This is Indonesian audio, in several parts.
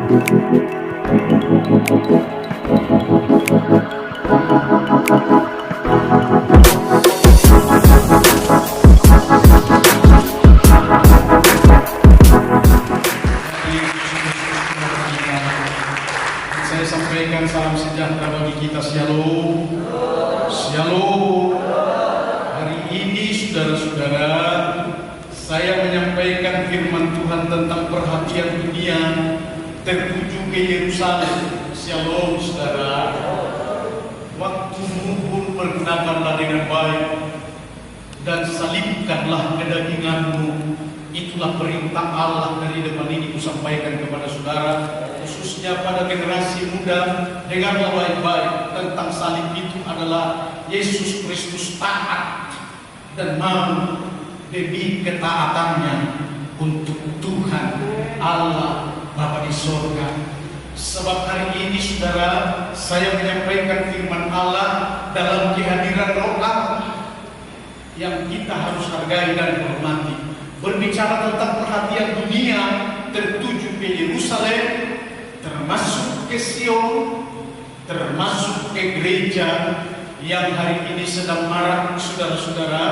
Saya sampaikan salam sejahtera bagi kita. Shalom. Shalom. Hari ini saudara-saudara, saya menyampaikan firman Tuhan tentang perhatian dunia tertuju ke Yerusalem. Shalom saudara. Waktumu pun pergunakanlah dengan baik dan salibkanlah kedaginganmu. Itulah perintah Allah dari depan ini kusampaikan kepada saudara, khususnya pada generasi muda. Dengarlah baik-baik tentang salib. Itu adalah Yesus Kristus taat dan mau demi ketaatannya untuk Tuhan Allah Bapa di sorga. Sebab hari ini saudara, saya menyampaikan firman Allah dalam kehadiran Roh Allah yang kita harus hargai dan hormati. Berbicara tentang perhatian dunia tertuju ke Yerusalem, termasuk ke Sion, termasuk ke gereja yang hari ini sedang marak. Saudara-saudara,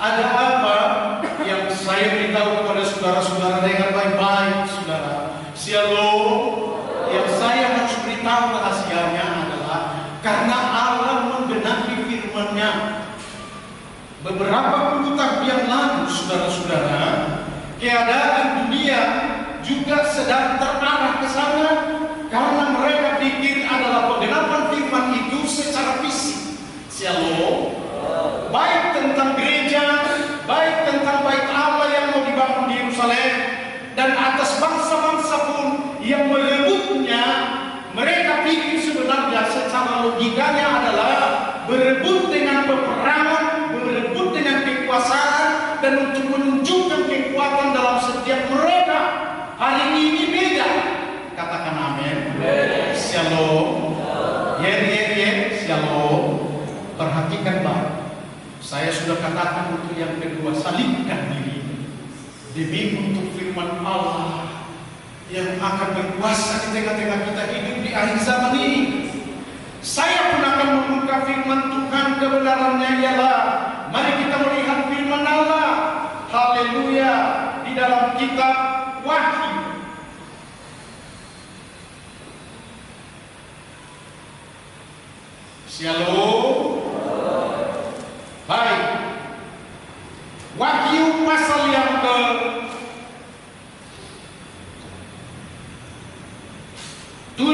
ada apa yang saya beritahu kepada saudara-saudara dengan baik-baik, saudara? Shalom. Yang saya harus beritahu rahasianya adalah karena Allah menggenapi firman-Nya. Beberapa puluh tahun yang lalu, saudara-saudara, keadaan dunia juga sedang terarah ke sana karena mereka pikir adalah penggenapan firman itu secara fisik. Shalom. Baik tentang gereja, baik tentang bait Allah yang mau dibangun di Yerusalem, dan atas bangsa-bangsa pun yang merebutnya. Mereka pikir sebenarnya secara logikanya adalah berebut dengan peperangan, berebut dengan kekuasaan, dan untuk menunjukkan kekuatan dalam setiap mereka. Hari ini beda. Katakan amin. Shalom. Shalom. Perhatikan baik. Saya sudah katakan untuk yang kedua, salibkan diri demi untuk firman Allah yang akan berkuasa di tengah-tengah kita hidup di akhir zaman ini. Saya pun akan membuka firman Tuhan. Kebenarannya ialah, mari kita melihat firman Allah. Haleluya. Di dalam kitab Wahyu. Shalom. Baik. Wahyu pasal yang ke 7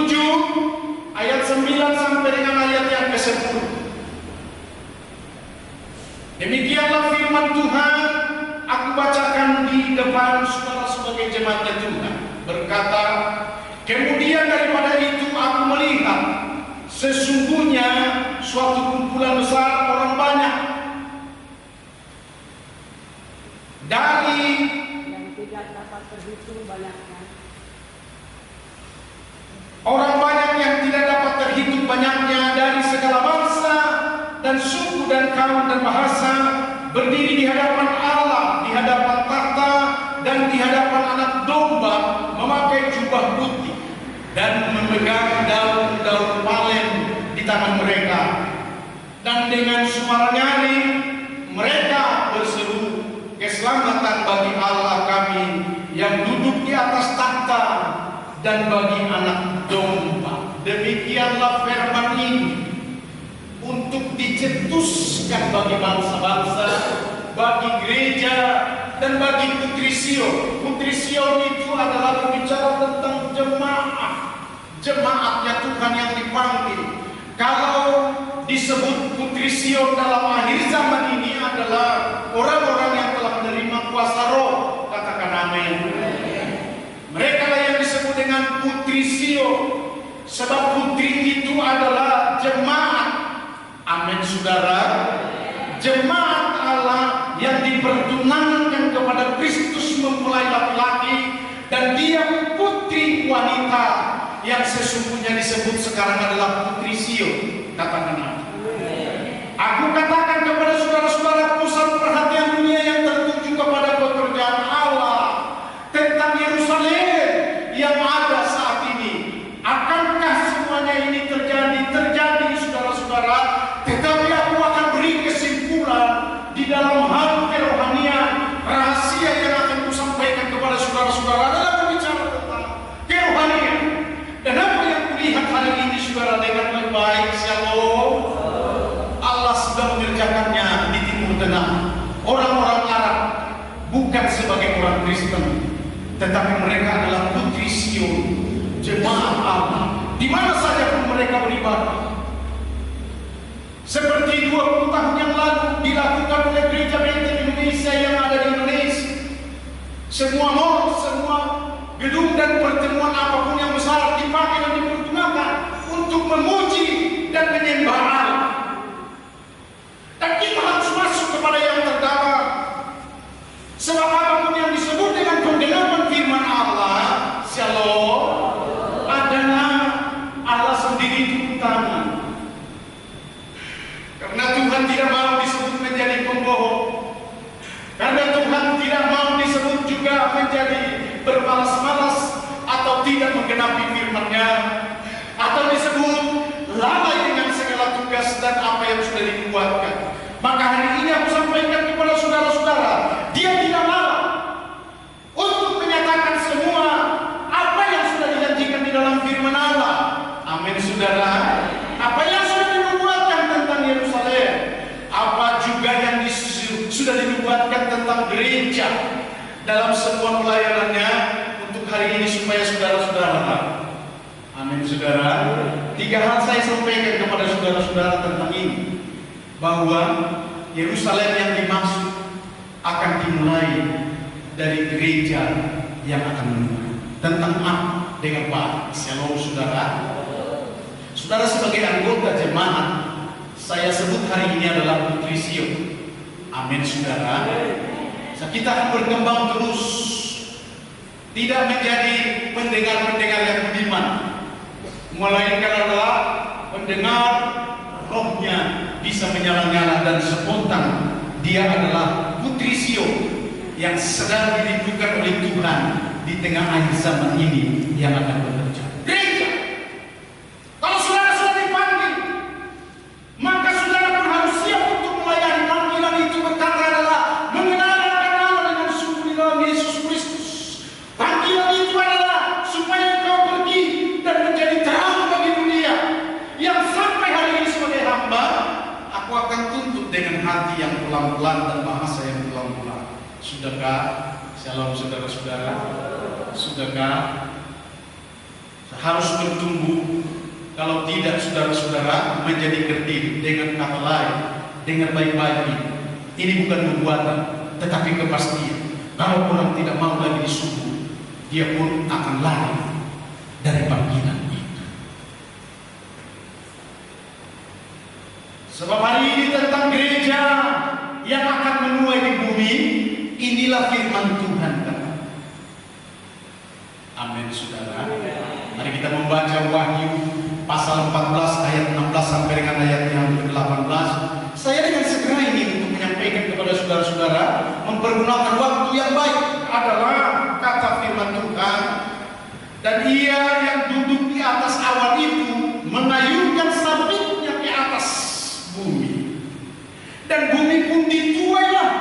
ayat 9 sampai dengan ayat yang ke-10. Demikianlah firman Tuhan, aku bacakan di depan saudara sebagai jemaatnya Tuhan. Berkata, kemudian daripada itu aku melihat sesungguhnya suatu kumpulan besar orang banyak dari yang tidak dapat terhitung banyaknya. Orang banyak yang tidak dapat terhitung banyaknya dari segala bangsa dan suku dan kaum dan bahasa, berdiri di hadapan Allah, di hadapan takhta dan di hadapan anak domba, memakai jubah putih dan memegang daun-daun palen di tangan mereka. Dan dengan suara nyaring mereka berseru, keselamatan bagi Allah kami yang duduk di atas takhta dan bagi anak domba. Demikianlah firman ini untuk dicetuskan bagi bangsa-bangsa, bagi gereja, dan bagi putri Sion. Putri Sion itu adalah berbicara tentang jemaat, jemaatnya Tuhan yang dipanggil. Kalau disebut putri Sion dalam akhir zaman ini adalah orang-orang yang telah menerima kuasa roh. Katakan amin. Mereka lah yang disebut dengan putri Sion. Sebab putri itu adalah jemaat. Amin saudara. Jemaat Allah yang dipertunangan kepada Kristus mempelai laki-laki, dan dia putri wanita yang sesungguhnya disebut sekarang adalah putri Sion. Katakan amin. Aku katakan kepada saudara-saudara, pusat perhatian dunia yang tertuju kepada pekerjaan Allah tentang Yerusalem yang ada saat ini orang Kristen, tetapi mereka adalah putri Sion, jemaat Allah, di mana saja pun mereka beribadah. Seperti 20 tahun yang lalu dilakukan oleh Gereja Benteng Indonesia yang ada di Indonesia. Semua mall, semua gedung dan pertemuan apapun yang besar dipakai dan dipergunakan untuk memuji dan menyembah Allah. Dan kita harus masuk kepada yang terdalam. Sebab apapun yang disebut dengan pendengaran firman Allah, Shalom, adalah Allah sendiri turun tangan. Karena Tuhan tidak mau disebut menjadi pembohong. Karena Tuhan tidak mau disebut juga menjadi bermalas-malas atau tidak menggenapi firman-Nya, atau disebut lalai dengan segala tugas dan apa yang sudah dibuatkan. Maka hari ini aku sampaikan kepada saudara-saudara, Dia tidak lalai untuk menyatakan semua apa yang sudah dijanjikan di dalam firman Allah. Amin, saudara. Apa yang sudah dinubuatkan tentang Yerusalem, apa juga yang sudah dinubuatkan tentang gereja dalam semua pelayanannya untuk hari ini, supaya saudara-saudara tahu. Amin, saudara. 3 hal saya sampaikan kepada saudara-saudara tentang ini, bahwa Yerusalem yang dimaksud akan dimulai dari gereja yang akan menuju. Tentang apa? Dengan baik. Shalom, saudara. Saudara, sebagai anggota jemaat, saya sebut hari ini adalah putri Sion. Amin, saudara. Kita akan berkembang terus, tidak menjadi pendengar-pendengar yang budiman, melainkan adalah pendengar rohnya bisa menyala-nyala dan spontan. Dia adalah putri Sion yang sedang dirindukan oleh Tuhan di tengah akhir zaman ini yang akan bekerja. Gereja, kalau saudara sudah dipanggil, maka saudara pun harus siap untuk melayani. Panggilan itu berkata adalah mengenalkan Allah dengan sungguh di dalam Yesus Kristus. Panggilan itu adalah supaya engkau pergi dan menjadi terang bagi dunia, yang sampai hari ini sebagai hamba aku akan tuntut dengan hati yang pelan-pelan dan bahasa yang pelan-pelan. Sudahkah? Shalom, saudara-saudara. Sudahkah? Harus bertumbuh. Kalau tidak, saudara-saudara menjadi kerdil. Dengan kata lain, dengan baik-baik ini bukan nubuatan, tetapi kepastian. Kalau orang tidak mau lagi disuruh, dia pun akan lari dari panggilan itu. Sebab hari ini tentang gereja yang akan menuai di bumi, inilah firman Tuhan. Amin, saudara. Mari kita membaca Wahyu pasal 14 ayat 16 sampai dengan ayat yang ke-18. Saya dengan segera ini untuk menyampaikan kepada saudara-saudara, mempergunakan waktu yang baik adalah kata firman Tuhan. Dan Ia yang duduk di atas awan itu mengayunkan sabitnya ke atas bumi, dan bumi pun dituailah.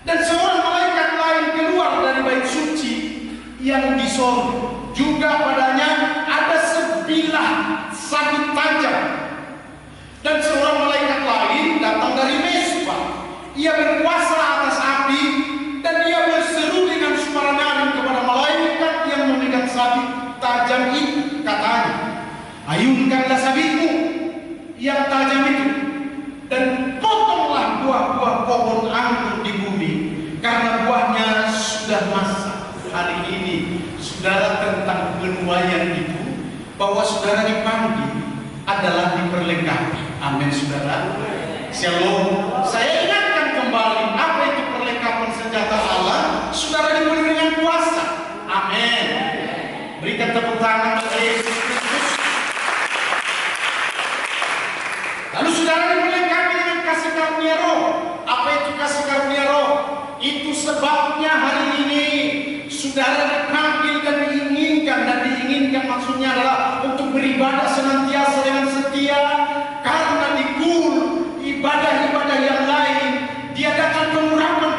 Dan seorang malaikat lain keluar dari bait suci yang di sorga. Juga padanya ada sebilah sabit tajam. Dan seorang malaikat lain datang dari Mesbah. Ia berkuasa atas api, dan ia berseru dengan suara nyaring kepada malaikat yang memegang sabit tajam itu. Katanya, ayunkanlah sabitmu yang tajam itu, dan potonglah buah-buah pohon anggur di bumi, karena buahnya sudah masak. Hari ini, saudara, tentang penuaian itu, bahwa saudara dipanggil adalah diperlengkapi. Amin, saudara. Shalom. Saya ingatkan kembali, apa itu perlengkapan senjata Allah? Saudara diberi dengan kuasa. Amin. Berikan tepuk tangan kepada Yesus Kristus. Lalu saudara diperlengkapi dengan kasih karunia Roh. Apa itu kasih karunia Roh? Itu sebabnya hari ini saudara dipanggil dan diinginkan maksudnya adalah untuk beribadah senantiasa dengan setia, karena di ibadah-ibadah yang lain diadakan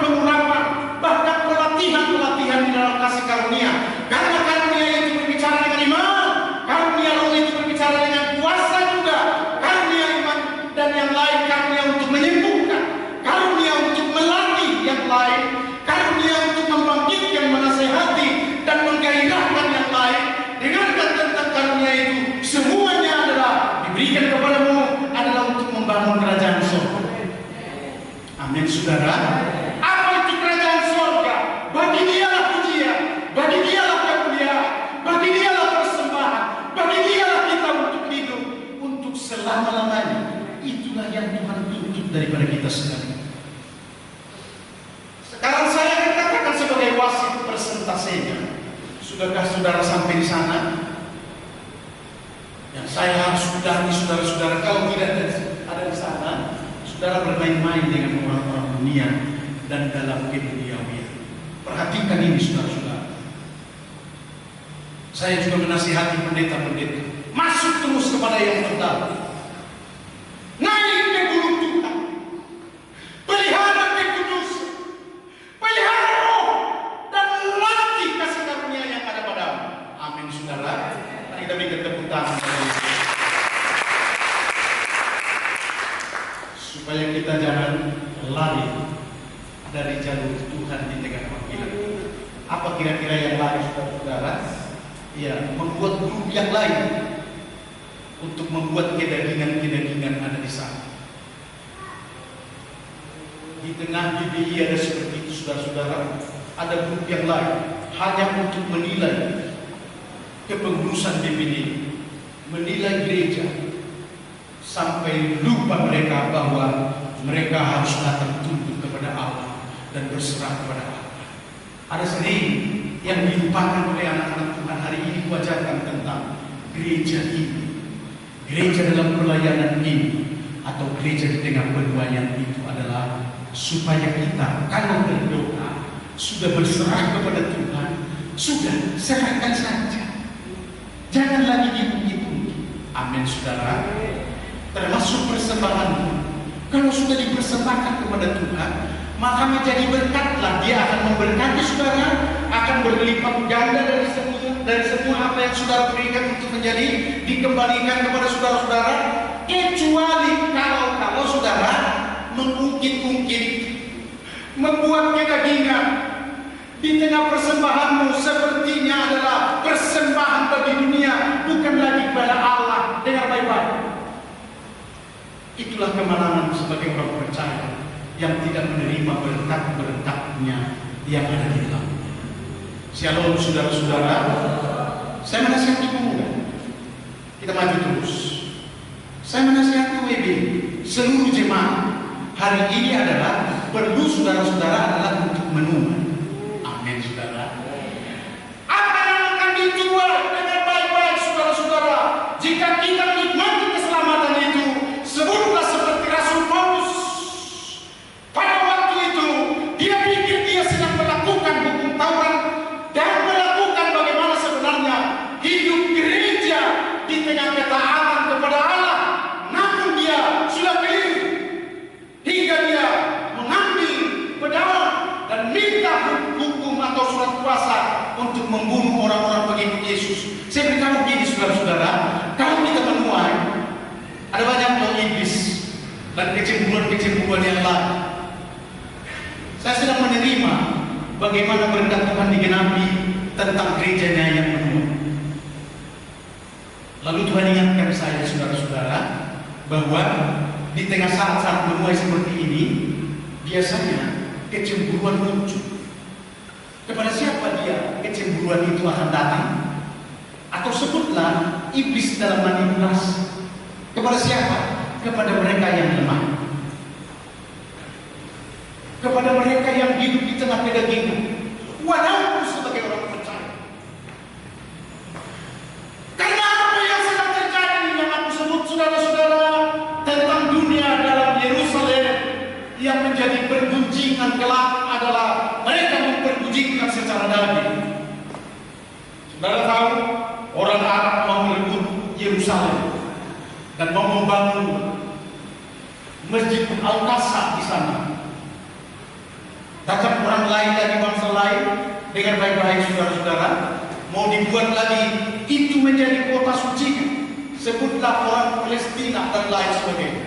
pengurapan, bahkan pelatihan di dalam kasih karunia. Karena karunia itu berbicara dengan iman, karunia Roh itu berbicara dengan kuasa juga, karunia iman dan yang lain, karunia untuk menyembuhkan, karunia untuk melatih yang lain, karunia untuk Saya harus sudahi saudara-saudara. Kalau tidak ada di sana, saudara bermain-main dengan orang-orang dunia dan dalam keduniawian. Perhatikan ini saudara-saudara. Saya juga menasihati pendeta-pendeta, masuk terus kepada yang terdalam. Naik ke gunung Tuhan, pelihara kekudusan, pelihara roh, dan latih kasih karunia yang ada padamu. Amin saudara. Mari kita berikan tepuk tangan supaya kita jangan lari dari jalur Tuhan di tengah panggilan. Apa kira-kira yang lari saudara? Ya, membuat grup yang lain untuk membuat kedagingan-kedagingan ada di sana. Di tengah GBI ada seperti itu saudara-saudara. Ada grup yang lain hanya untuk menilai kepengurusan DPD, menilai gereja, sampai lupa mereka bahwa mereka harus datang tunduk kepada Allah dan berserah kepada Allah. Ada sering yang dilupakan oleh anak-anak Tuhan hari ini wajarkan tentang gereja ini, gereja dalam pelayanan ini, atau gereja di tengah penuaian itu adalah supaya kita kalau berdoa sudah berserah kepada Tuhan, sudah serahkan saja, jangan lagi dihitung. Amin saudara. Termasuk persembahan. Kalau sudah dipersembahkan kepada Tuhan, maka menjadi berkatlah. Dia akan memberkati saudara, akan berlipat ganda dari semua apa yang saudara berikan untuk menjadi dikembalikan kepada saudara-saudara. Kecuali kalau saudara mengungkit-ungkit, membuat kedagingan di tengah persembahanmu sepertinya adalah persembahan bagi dunia, bukan lagi kepada Allah. Dengar baik-baik. Itulah kemalangan sebagai orang percaya yang tidak menerima berkat-berkatnya yang ada di dalamnya. Shalom saudara-saudara. Saya menasihati pemuda, kita maju terus. Saya menasihati WB, seluruh jemaat hari ini adalah perlu saudara-saudara adalah untuk menunggu. Amin saudara. Apa yang akan dijual dengan baik-baik saudara-saudara? Jika kita menikmati keselamatan itu, sebutlah seperti Rasul Paulus. Pada waktu itu dia pikir dia sedang melakukan hukum Taurat dan melakukan bagaimana sebenarnya hidup gereja di tengah ketaatan kepada Allah. Namun dia sudah keliru hingga dia mengambil pedang dan minta hukum atau surat kuasa untuk membunuh orang-orang pengikut Yesus. Saya beritahu begini saudara-saudara, kalau kita menuai, ada banyak iblis dan kecemburuan-kecemburuan yang lain. Saya sedang menerima bagaimana berkat Tuhan digenapi tentang gerejanya yang penuh. Lalu Tuhan ingatkan saya saudara-saudara bahwa di tengah saat-saat menuai seperti ini, biasanya kecemburuan muncul. Kepada siapa dia kecemburuan itu akan datang? Atau sebutlah iblis dalam manipulasi. Kepada siapa? Kepada mereka yang lemah, kepada mereka yang hidup di tengah kedagingan, walaupun sebagai orang percaya. Karena apa yang sedang terjadi yang aku sebut saudara-saudara tentang dunia dalam Yerusalem yang menjadi pergunjingan kelak adalah mereka mempergunjingkan secara daging. Saudara tahu orang Arab mau merebut Yerusalem dan mau membangun Masjid Al-Aqsa di sana. Datang orang lain dari bangsa lain dengan baik-baik saudara-saudara, mau dibuat lagi itu menjadi kota suci. Sebutlah orang Palestina dan lain sebagainya.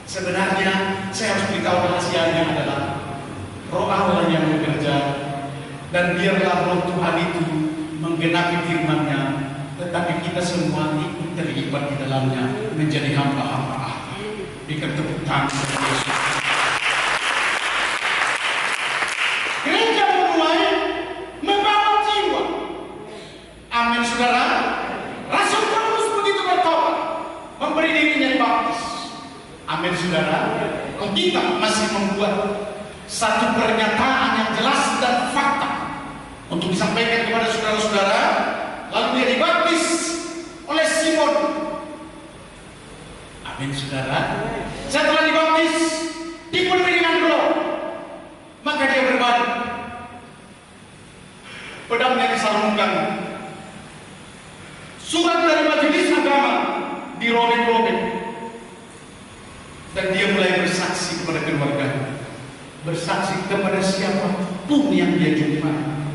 Sebenarnya saya harus beritahu rahasianya adalah Roh Allah yang bekerja, dan biarlah Roh Tuhan itu menggenapi firman-Nya, tetapi kita semua ikut terlibat di dalamnya menjadi hamba-hamba Allah. Berikan tepuk tangan kepada Yesus. Gereja menuai membawa jiwa. Amin saudara. Rasul Paulus begitu bertobat, memberi dirinya dibaptis. Amin saudara. Kita masih membuat satu pernyataan yang jelas dan fakta untuk disampaikan kepada saudara-saudara. Lalu dia dibaptis oleh Simon Amin saudara. Setelah dibaptis, dipenuhi dengan roh, maka dia berbalik. Pedangnya disalurkan. Surat dari majelis agama dirobek-robek. Dan dia mulai bersaksi kepada keluarga, bersaksi kepada siapapun yang dia jumpai,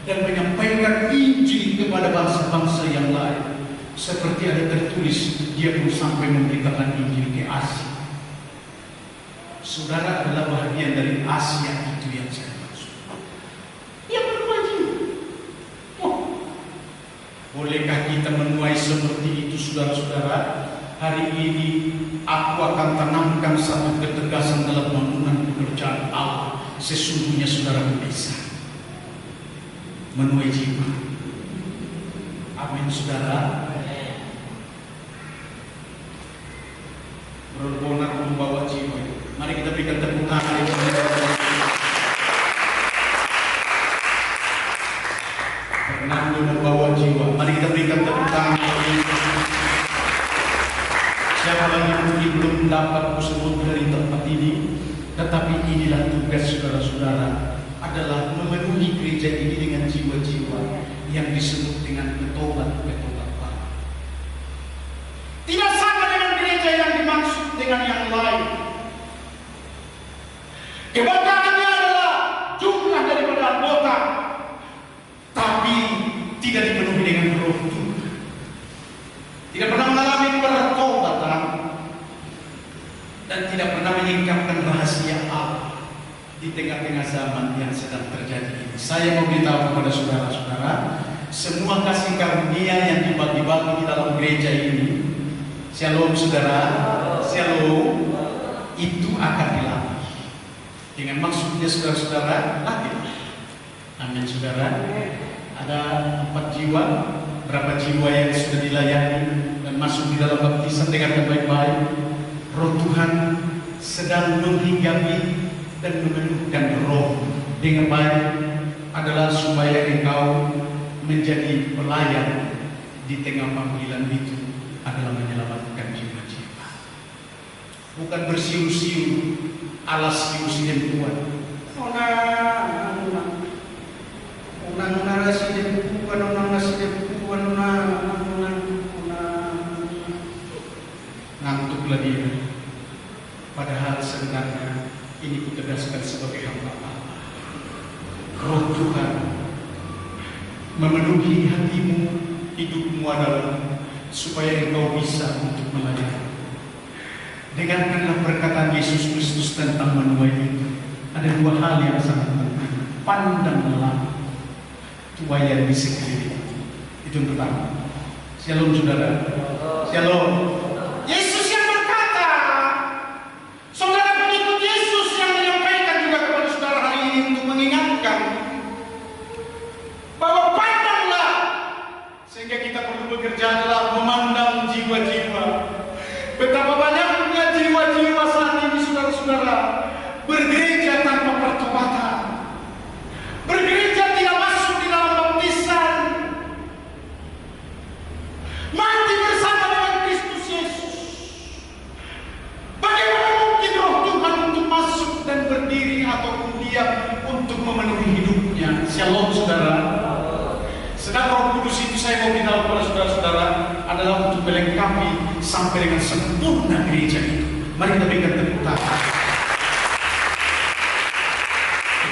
dan menyampaikan Injil kepada bangsa-bangsa yang lain. Seperti ada tertulis, dia pun sampai memberitakan Injil ke Asia. Saudara adalah bahagian dari Asia itu yang saya maksud. Yang berwajib. Bolehkah kita menuai seperti itu, saudara-saudara? Hari ini aku akan tanamkan satu ketegasan dalam bangunan pekerjaan Allah. Sesungguhnya saudara bisa menuai jiwa. Amin saudara. Berbonar membawa jiwa. Mari kita berikan tepuk tangan. Fernando membawa jiwa. Mari kita berikan tepuk tangan. Siapa lagi mungkin belum dapat sebut dari tempat ini, tetapi inilah tugas saudara-saudara, adalah memenuhi gereja ini dengan jiwa-jiwa yang disebut dengan petobat-petobat baru. Tidak sama dengan gereja yang dimaksud dengan yang lain. Kebanggaannya adalah jumlah daripada anggota, tapi tidak dipenuhi dengan roh Tuhan. Tidak pernah mengalami pertobatan dan tidak pernah menyingkapkan rahasia Allah di tengah-tengah zaman yang sedang terjadi ini. Saya mau beritahu kepada saudara-saudara, semua kasih karunia yang dibagi-bagi di dalam gereja ini, shalom saudara, shalom, itu akan dilatih. Dengan maksudnya saudara-saudara, latih. Amin saudara. Ada 4 jiwa. Berapa jiwa yang sudah dilayani dan masuk di dalam baptisan dengan baik-baik. Roh Tuhan sedang menghinggapi dan memenuhkan roh dengan baik adalah supaya engkau menjadi pelayan di tengah panggilan itu adalah menyelamatkan jiwa-jiwa. Bukan bersiul-siul alas siul dan kuat. Orang residen bukan orang residen bukan ngantuklah dia. Padahal sebenarnya ini kutegaskan sebagai hamba Allah. Roh Tuhan memenuhi hatimu, hidupmu adalah supaya engkau bisa untuk melayani. Dengarkanlah perkataan Yesus Kristus tentang menuai itu. Ada 2 hal yang sangat penting. Pandanglah tuayan di sekeliling. Itu yang pertama. Shalom saudara. Shalom. Yesus yang berkata, saudara pengikut Yesus yang menyampaikan juga kepada saudara hari ini untuk mengingatkan bahwa pandanglah, sehingga kita perlu bekerja adalah memandang jiwa-jiwa. Betapa banyaknya jiwa-jiwa saat ini saudara-saudara bergereja tanpa pertobatan, bergereja tidak masuk di dalam baptisan, mati bersama dengan Kristus Yesus. Bagaimana mungkin roh Tuhan untuk masuk dan berdiri ataupun diam untuk memenuhi hidupnya? Shalom saudara. Sedang Roh Kudus itu saya mau beritahu kepada saudara-saudara adalah untuk melengkapi sampai dengan sempurna gereja itu. Mari kita berikan tepuk tangan.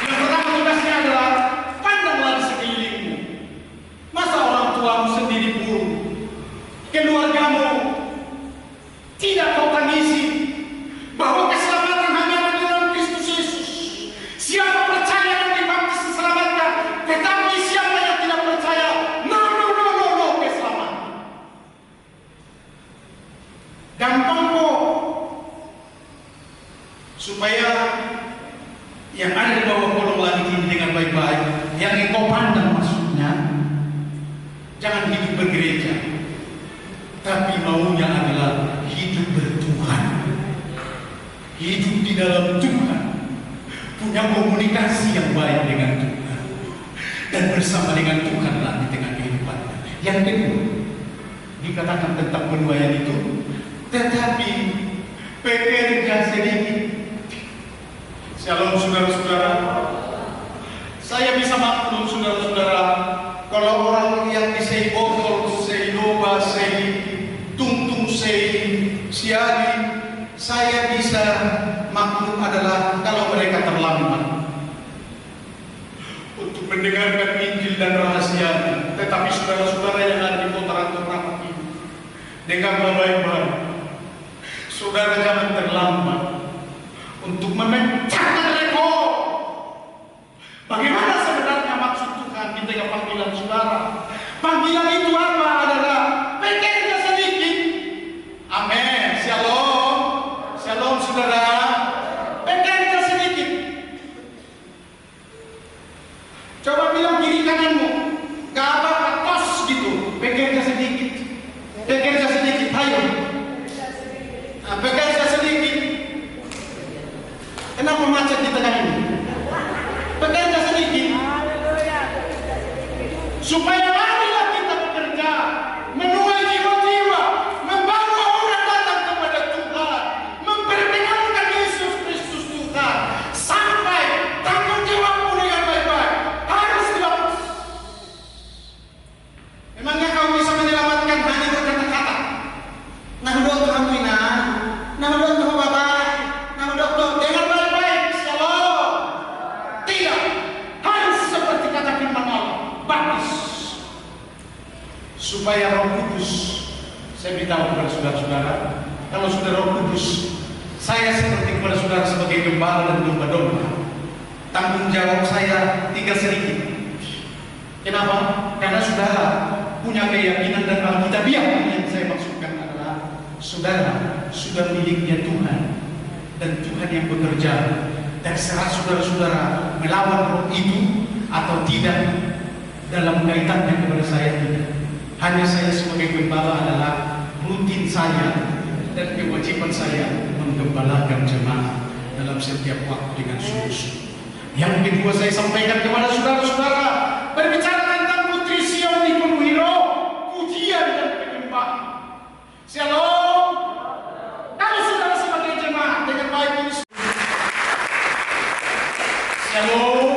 Yang pertama tugasnya adalah pandanglah di sekelilingmu. Masa orang tuamu sendiri buruk, keluargamu tidak kau tangisi bahwa keselamatan hanya ada di dalam Kristus Yesus. Siapa percaya dan dibaptis diselamatkan, tetapi siapa yang tidak percaya, no keselamatan. Gampang kok, supaya yang ada di bawah kolong langit ini dengan baik-baik, yang engkau pandang maksudnya, jangan hidup bergereja, tapi maunya adalah hidup bertuhan, hidup di dalam Tuhan, punya komunikasi yang baik dengan Tuhan, dan bersama dengan Tuhanlah di tengah kehidupan. Yang kedua, dikatakan tentang penuaian itu, tetapi pekerja sedikit. Shalom saudara-saudara. Saya bisa maklum saudara-saudara, kalau orang yang disei botol, sei loba, sei tungtung, sei siali, saya bisa maklum adalah kalau mereka terlambat untuk mendengarkan Injil dan rahasianya. Tetapi saudara-saudara yang ada di putaran-putaran ini, dengarlah baik-baik. Saudara jangan terlambat untuk memecahkan rekor. Bagaimana sebenarnya maksud Tuhan di tengah panggilan saudara? Panggilan itu apa? Adalah pekerja sedikit. Amin. Shalom. Shalom saudara. Pekerja sedikit. Coba bilang kiri kananmu, gak apa-apa, tos gitu. Pekerja sedikit. Pekerja sedikit. Ayo. Nah, pekerja sedikit. Kenapa macet di tengah ini? Pekerja sedikit. Supaya marilah kita bekerja, menuai jiwa-jiwa, membawa orang datang kepada Tuhan, memperkenalkan Yesus Kristus Tuhan, sampai tanggung jawabmu dengan baik-baik harus dilakukan. Memangnya kau bisa menyelamatkan hanya berkata-kata? Nah, dokter Amina, nah dokter Bapak, nah dokter dengan baik-baik. Shalom. Tidak, harus seperti kata firman Allah, baptis. Supaya Roh Kudus, saya beritahu kepada saudara-saudara, kalau sudah Roh Kudus, saya seperti kepada saudara sebagai gembala dan domba-domba, tanggung jawab saya tinggal sedikit. Kenapa? Karena saudara punya keyakinan dan alkitabiah. Yang saya maksudkan adalah saudara sudah miliknya Tuhan, dan Tuhan yang bekerja. Terserah saudara-saudara melawan roh itu atau tidak dalam kaitannya kepada saya tidak. Hanya saya sebagai gembala adalah rutin saya dan kewajiban saya menggembalakan jemaat dalam setiap waktu dengan sungguh-sungguh. Yang kedua saya sampaikan kepada saudara-saudara, berbicara tentang putri Sion dipenuhi roh, pujian dan penyembahan. Shalom. Kalau saudara sebagai jemaat dengan baik ini, shalom.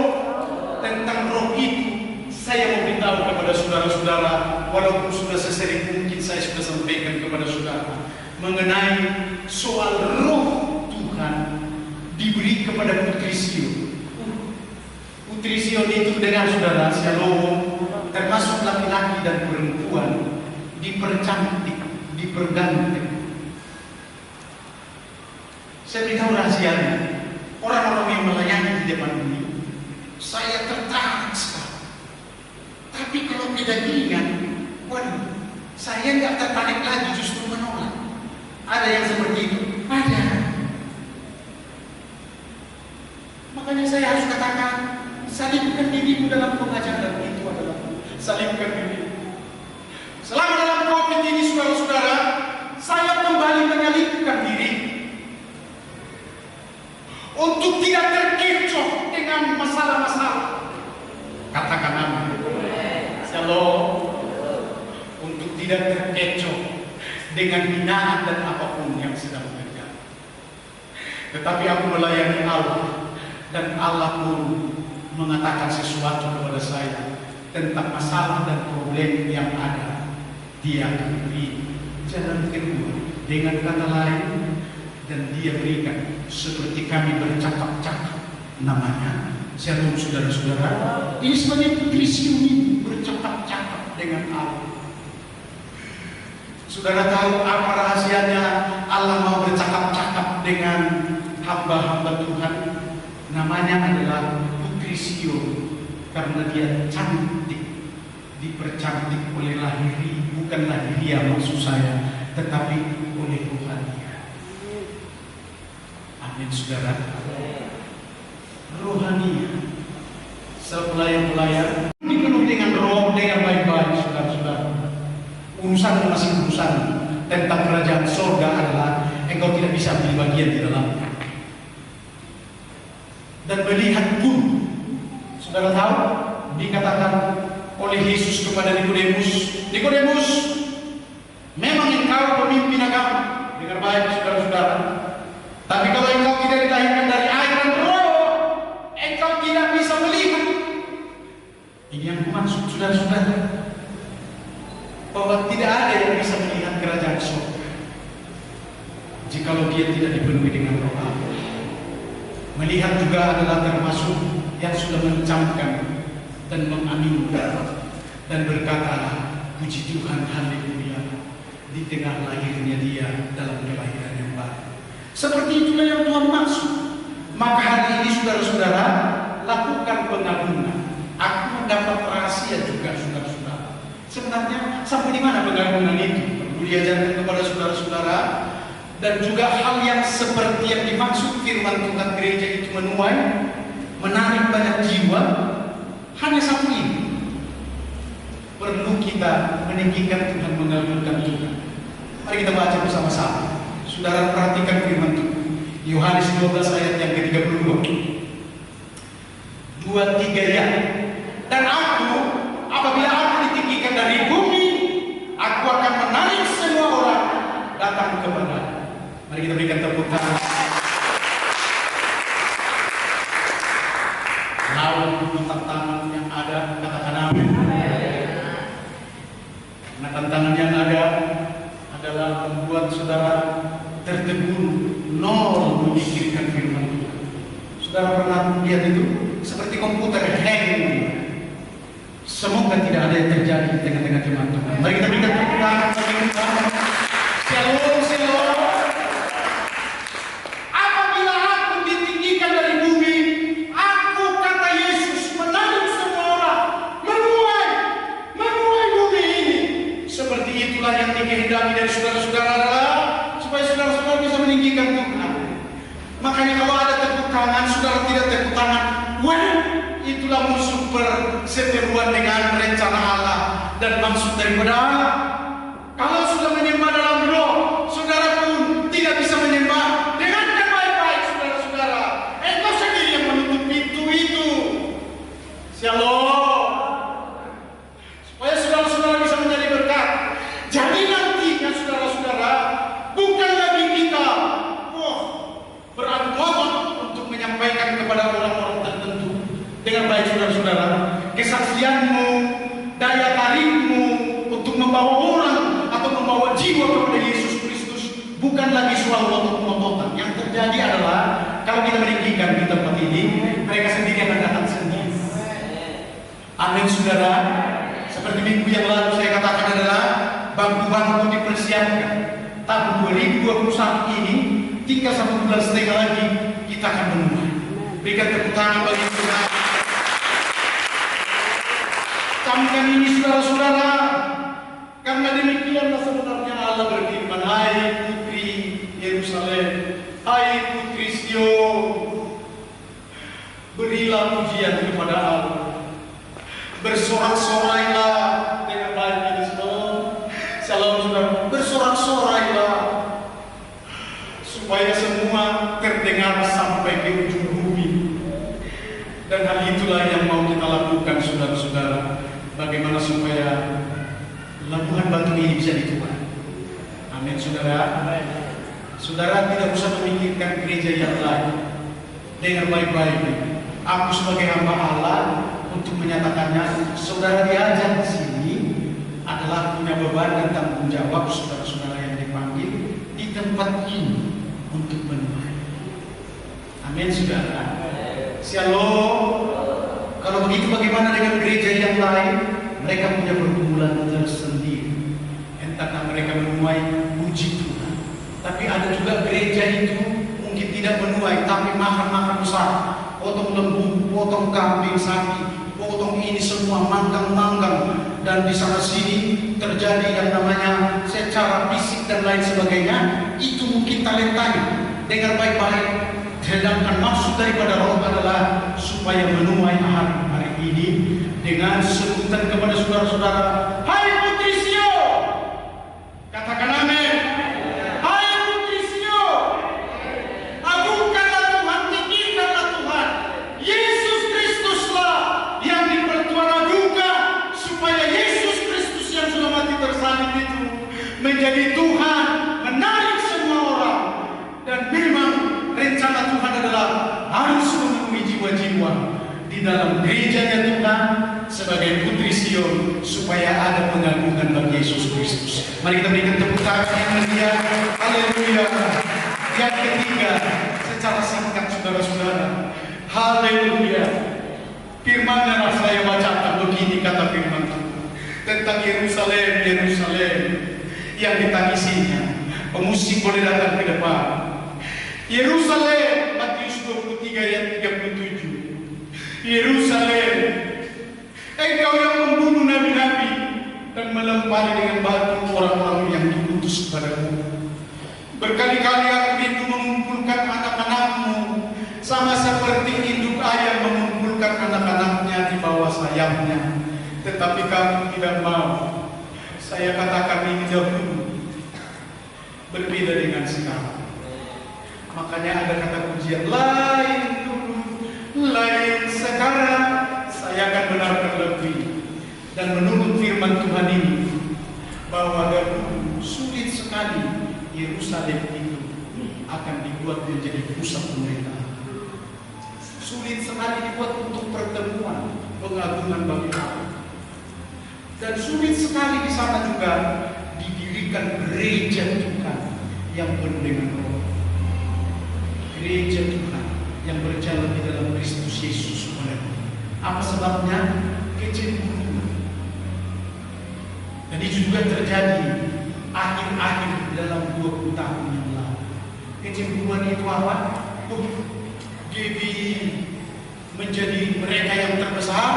Tentang roh itu saya mau beritahu kepada saudara-saudara, walaupun sudah sesering mungkin saya sudah sampaikan kepada saudara mengenai soal roh Tuhan diberi kepada putri Sion. Putri Sion itu dengan saudara, shalom, termasuk laki-laki dan perempuan, dipercantik, diperganteng. Saya beritahu rahasianya, orang-orang yang melayani di depan ini, saya tertarik sekali. Tapi kalau beda ingat, waduh, saya nggak tertarik lagi, justru menolak. Ada yang seperti itu? Ada. Makanya saya harus katakan, salibkan dirimu dalam pengajaran itu adalah salibkan diri. Selama dalam COVID ini, saudara-saudara, saya kembali menyalibkan diri untuk tidak terkecoh dengan masalah-masalah. Katakan amin. Shalom. Untuk tidak terkecoh dengan hinaan dan apapun yang sedang terjadi. Tetapi aku melayani Allah, dan Allah pun mengatakan sesuatu kepada saya tentang masalah dan problem yang ada. Dia akan beri jalan kedua, dengan kata lain, dan dia berikan seperti kami bercakap-cakap, namanya shalom saudara-saudara. Ini sebagai putri Sion bercakap-cakap dengan Allah. Saudara tahu apa rahasianya Allah mau bercakap-cakap dengan hamba-hamba Tuhan? Namanya adalah putri Sion, karena dia cantik, dipercantik oleh lahiri, bukan lahiriah maksud saya, tetapi oleh rohania. Amin saudara. Rohania, sepelayan-pelayan dipenuh dengan roh, dengan baik-baik saudara-saudara. Urusan masih urusan tentang kerajaan surga adalah engkau tidak bisa ambil bagian di dalamnya. Dan melihat pun, saudara tahu, dikatakan oleh Yesus kepada Nikodemus, Nikodemus, memang engkau pemimpin agama. Dengan Dengar baik saudara-saudara. Tapi kalau engkau tidak dilahirkan dari air dan roh, engkau tidak bisa melihat. Ini yang maksud saudara-saudara, bahwa tidak ada yang bisa melihat kerajaan surga jikalau dia tidak dipenuhi dengan roh Allah. Melihat juga adalah termasuk yang sudah mencamkan dan mengaminkan dan berkata, puji Tuhan, haleluya, di tengah lahirnya dia dalam kelahiran yang baru. Seperti itulah yang Tuhan maksud. Maka hari ini saudara-saudara, lakukan pengagungan. Aku mendapat rahasia juga saudara-saudara. Sebenarnya sampai di mana pengagungan itu? Perlu diajarkan kepada saudara-saudara. Dan juga hal yang seperti yang dimaksud firman Tuhan, gereja itu menuai, menarik banyak jiwa. Hanya satu ini, perlu kita meninggikan Tuhan, mengagungkan Tuhan. Mari kita baca bersama-sama. Saudara perhatikan firman Tuhan, Yohanes 12 ayat yang ke-32. 2-3 ya. Dan aku, apabila aku ditinggikan dari bumi, aku akan menarik semua orang datang kepada. Mari kita berikan tepuk tangan. Lalu tantangan yang ada, katakan amin. Nah, tantangan yang ada adalah membuat saudara tertegun, nol memikirkan firman Tuhan. Saudara pernah lihat itu? Seperti komputer hang. Semoga tidak ada yang terjadi di tengah-tengah jemaat Tuhan. Mari kita berikan tepuk tangan bagi Tuhan. Shalom, shalom. Apabila aku ditinggikan dari bumi, aku, kata Yesus, menarik semua orang, menuai bumi ini. Seperti itulah yang dikehendaki dari saudara-saudara adalah supaya saudara-saudara bisa meninggikan Tuhan. Makanya kalau ada tepuk tangan, saudara tidak tepuk tangan, wah, itulah musuh perseteruan dengan rencana Allah dan maksud daripada Allah. Kalau sudah menyembah dalam roh, saudara pun tidak bisa menyembah. Dengarkan baik-baik saudara-saudara, engkau sendiri yang menutup pintu itu. Shalom. Supaya saudara-saudara bisa menjadi berkat. Jadi nantinya saudara-saudara, bukan lagi kita beradu otot untuk menyampaikan kepada orang-orang tertentu. Dengan baik saudara-saudara, kesaksianmu, daya tarikmu untuk membawa orang atau membawa jiwa kepada Yesus Kristus bukan lagi soal otot-ototan. Yang terjadi adalah kalau kita meninggikan di tempat ini, mereka sendiri akan datang sendiri. Amin saudara. Seperti minggu yang lalu saya katakan adalah bangku-bangku dipersiapkan. Tahun 2021 ini tinggal 1,5 bulan lagi kita akan menuai. Berikan tepuk tangan bagi Tuhan. Camkan ini saudara-saudara, karena demikianlah sebenarnya Allah berfirman, hai putri Yerusalem, hai putri Sion, berilah pujian kepada Allah, bersorak-sorailah. Dengan baik ini shalom saudara, bersorak-sorailah supaya semua terdengar sampai ke ujung bumi. Dan hal itulah yang mau kita lakukan saudara-saudara. Bagaimana supaya labuhan batu ini bisa dituai. Amin saudara. Saudara tidak usah memikirkan gereja yang lain. Dengar baik-baik. Aku sebagai hamba Allah untuk menyatakannya, saudara diajak di sini adalah punya beban dan tanggung jawab saudara-saudara yang dipanggil di tempat ini untuk menuai. Amin saudara. Shalom. Kalau begitu bagaimana dengan gereja yang lain? Mereka punya pergumulan tersendiri. Entahkah mereka menuai, puji Tuhan. Tapi ada juga gereja itu mungkin tidak menuai, tapi makan-makan besar. Potong lembu, potong kambing, sapi, potong ini semua, manggang-manggang. Dan di sana sini terjadi yang namanya secara fisik dan lain sebagainya. Itu mungkin talentanya. Dengar baik-baik. Sedangkan maksud daripada roh adalah supaya menuai hari ini dengan sebutan kepada saudara-saudara, hai putri Sion, katakan amin. Hai putri Sion, agungkanlah Tuhan, tinggikanlah Tuhan. Yesus Kristuslah yang dipertuanagungkan supaya Yesus Kristus yang sudah mati tersalib itu menjadi Tuhan, menarik semua di dalam gerejanya Tuhan sebagai putri Sion, supaya ada pengagungan bagi Yesus Kristus. Mari kita berikan tepuk tangan yang meriah. Haleluya. Yang ketiga, secara singkat saudara-saudara, haleluya, firman yang saya bacakan begini, kata firman Tuhan tentang Yerusalem, Yerusalem yang ditangisinya. Pemusik boleh datang ke depan. Yerusalem, Matius 23 ayat 37. Yerusalem, engkau yang membunuh nabi-nabi dan melempari dengan batu orang-orang yang diutus kepadamu. Berkali-kali aku rindu mengumpulkan anak-anakmu, sama seperti induk ayam mengumpulkan anak-anaknya di bawah sayapnya, tetapi kamu tidak mau. Saya katakan ini dahulu, berbeda dengan sekarang. Makanya ada kata pujian, lain dulu, lain sekarang, saya akan benar terlebih. Dan menurut firman Tuhan ini, bahwa dahulu sulit sekali Yerusalem itu akan dibuat menjadi pusat pemerintahan. Sulit sekali dibuat untuk pertemuan pengagungan bagi Allah. Dan sulit sekali di sana juga didirikan gereja Tuhan yang penuh dengan roh. Gereja Tuhan yang berjalan di dalam Kristus Yesus. Apa sebabnya? Kecemburuan. Dan itu juga terjadi akhir-akhir dalam 20 tahun yang lalu. Kecemburuan itu apa? GBI menjadi mereka yang terbesar.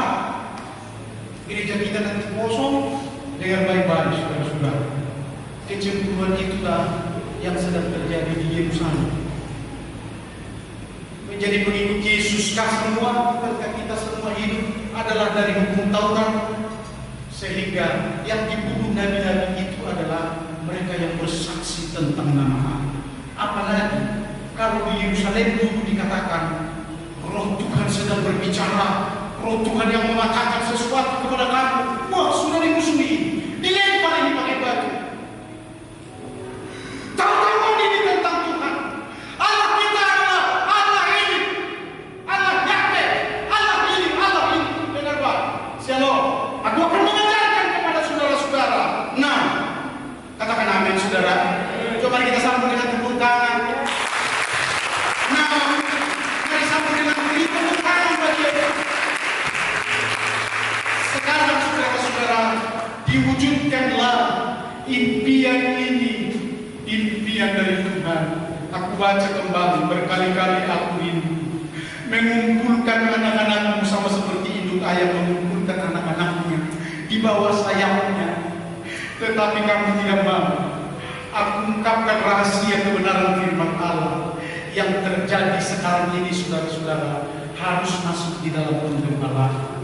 Gereja kita nanti kosong dengan baik-baik, saudara-saudara. Kecemburuan itulah yang sedang terjadi di Yerusalem. Menjadi pengikut Yesus kah semua? Bukankah kita semua hidup adalah dari hukum Taurat? Sehingga yang dibunuh nabi-nabi itu adalah mereka yang bersaksi tentang nama Allah. Apalagi kalau di Yerusalem dulu dikatakan Roh Tuhan sedang berbicara, Roh Tuhan yang mengatakan sesuatu kepada kamu, wah sudah dimusuhi, dilempar ini pakai batu. Tahu-tahu ini tentang Tuhan. Allah kita adalah Allah ini, Allah Yahweh, Allah ini, Allah ini. Dengar Pak, Shalom. Aku akan mengajarkan kepada saudara-saudara. Nah, katakan amin saudara. Coba kita sambung dengan tepuk tangan. Nah, mari sambung dengan tepuk tangan bagi sekarang saudara-saudara, diwujudkanlah impian ini, impian dari Tuhan. Aku baca kembali, berkali-kali aku rindu mengumpulkan anak-anakmu sama seperti induk ayam mengumpulkan anak-anaknya di bawah sayapnya, tetapi kamu tidak mau. Aku ungkapkan rahasia kebenaran firman Allah yang terjadi sekarang ini, saudara-saudara, harus masuk di dalam penggembalaan.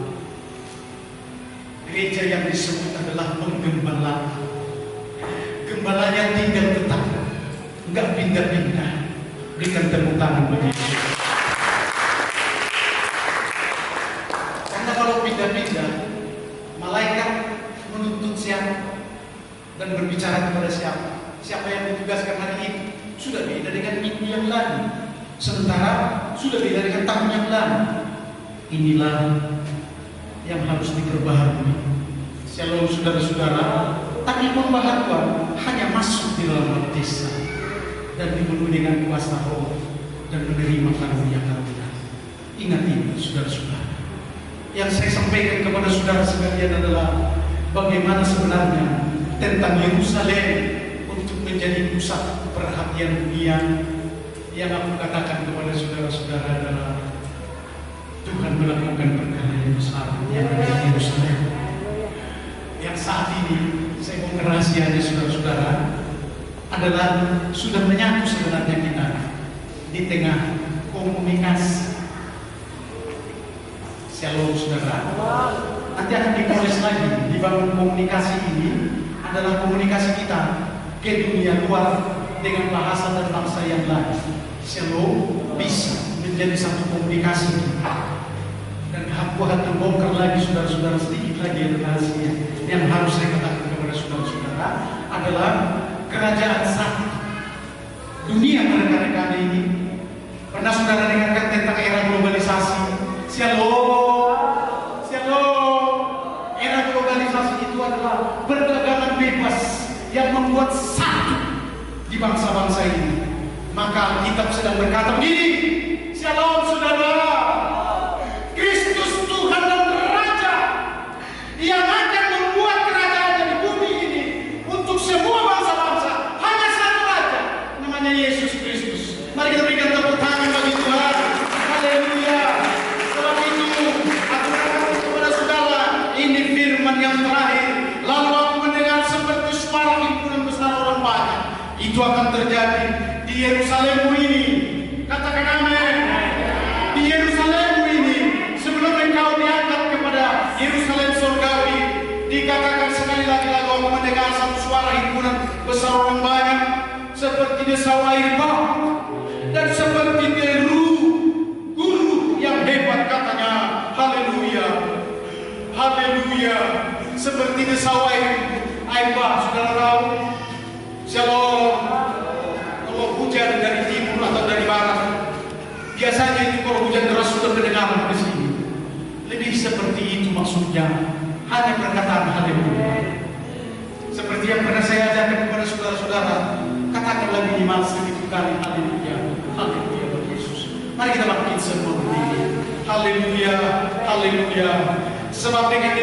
Gereja yang disebut adalah penggembalaan. Gembalanya tinggal tetap, enggak pindah-pindah. Berikan tepuk tangan bagi Yesus. Karena kalau pindah-pindah, malaikat menuntut siapa dan berbicara kepada siapa. Siapa yang ditugaskan hari ini sudah beda dengan minggu yang lalu. Sementara sudah beda dengan tahun yang lalu. Inilah yang harus diperbaharui. Shalom saudara-saudara. Tapi pembaharuan hanya masuk di dalam baptisan dan dipenuhi dengan kuasa roh dan menerima karunia-karunia. Ingat ini saudara-saudara. Yang saya sampaikan kepada saudara sekalian adalah bagaimana sebenarnya tentang Yerusalem untuk menjadi pusat perhatian dunia. Yang aku katakan kepada saudara-saudara adalah Tuhan melakukan perkara yang besar yang ada di Yerusalem. Yang saat ini saya mau rahasianya saudara-saudara adalah sudah menyatu sebenarnya kita di tengah komunikasi. Shalom saudara. Nanti akan dipoles lagi, dibangun komunikasi ini adalah komunikasi kita ke dunia luar dengan bahasa dan bangsa yang lain. Shalom bisa menjadi satu komunikasi. Dan aku akan terbongkar lagi saudara-saudara sedikit lagi yang rahasia yang harus saya katakan kepada saudara-saudara adalah kerajaan sakti dunia rekan-rekan ini. Pernah saudara dengarkan tentang era globalisasi? Shalom. perdagangan bebas yang membuat satu di bangsa-bangsa ini. Maka Alkitab sedang berkata begini, Shalom saudara, Kristus Tuhan dan Raja yang akan membuat kerajaannya di bumi ini untuk semua bangsa-bangsa. Hanya satu Raja, namanya Yesus Kristus. Mari kita berikan tepuk tangan bagi Tuhan. Haleluya. Sebab itu aku katakan kepada saudara, ini firman yang terakhir. Lalu aku mendengar seperti suara himpunan besar orang banyak. Itu akan terjadi di Yerusalemmu ini. Katakan amin. Di Yerusalemmu ini, sebelum engkau diangkat kepada Yerusalem surgawi, dikatakan sekali lagi, lalu aku mendengar satu suara himpunan besar orang banyak, seperti desau air bah dan seperti deru guru yang hebat, katanya. Haleluya, haleluya. Seperti desau air bah, saudara tahu. Shalom. Kalau hujan dari timur atau dari barat, biasanya itu kalau hujan deras sudah terdengar di sini. Lebih seperti itu maksudnya. Hanya perkataan haleluya. Seperti yang pernah saya ajarkan kepada saudara-saudara, katakan lagi 5 kali haleluya. Haleluya Tuhan Yesus. Mari kita bangkit semua berdiri. Haleluya, haleluya. Sebab dengan